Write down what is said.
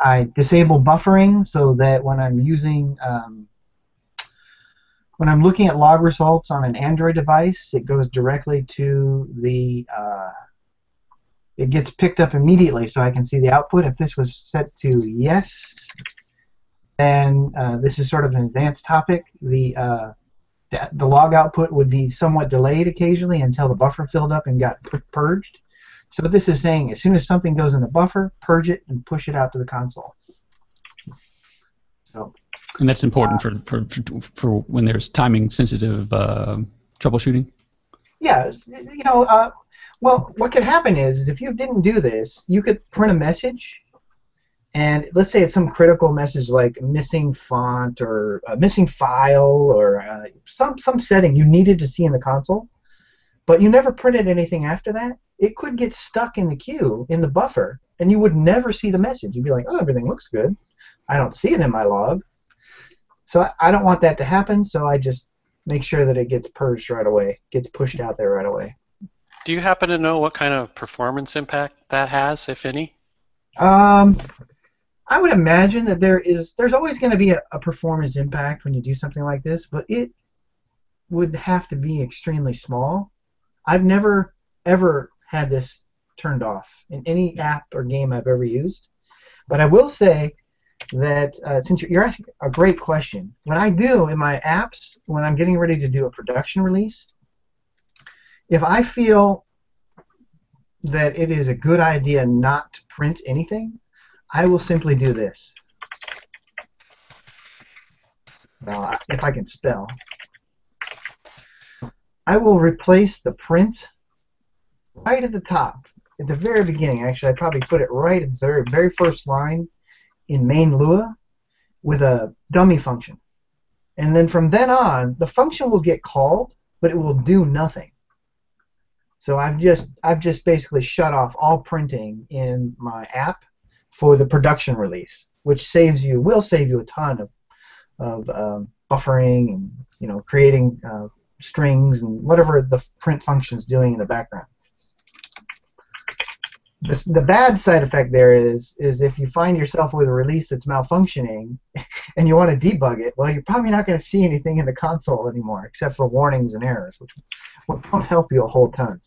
I disable buffering so that when I'm using when I'm looking at log results on an Android device, it goes directly to the it gets picked up immediately so I can see the output. If this was set to yes, then this is sort of an advanced topic. The log output would be somewhat delayed occasionally until the buffer filled up and got purged. So what this is saying, as soon as something goes in the buffer, purge it and push it out to the console. So, and that's important for when there's timing-sensitive troubleshooting? Yeah, you know, well, what could happen is if you didn't do this, you could print a message, and let's say it's some critical message like missing font or missing file or some setting you needed to see in the console, but you never printed anything after that. It could get stuck in the queue, in the buffer, and you would never see the message. You'd be like, oh, everything looks good. I don't see it in my log. So I don't want that to happen, so I just make sure that it gets purged right away, gets pushed out there right away. Do you happen to know what kind of performance impact that has, if any? I would imagine that there's always going to be a performance impact when you do something like this, but it would have to be extremely small. I've never, ever had this turned off in any app or game I've ever used. But I will say that since you're asking a great question, what I do in my apps when I'm getting ready to do a production release, if I feel that it is a good idea not to print anything, I will simply do this. Well, if I can spell. I will replace the print right at the top, at the very beginning. Actually, I'd probably put it right at the very first line in main Lua with a dummy function. And then from then on, the function will get called, but it will do nothing. So I've just basically shut off all printing in my app for the production release, which will save you a ton of buffering and creating strings and whatever the print function is doing in the background. The bad side effect there is if you find yourself with a release that's malfunctioning and you want to debug it, well, you're probably not going to see anything in the console anymore except for warnings and errors, which won't help you a whole ton.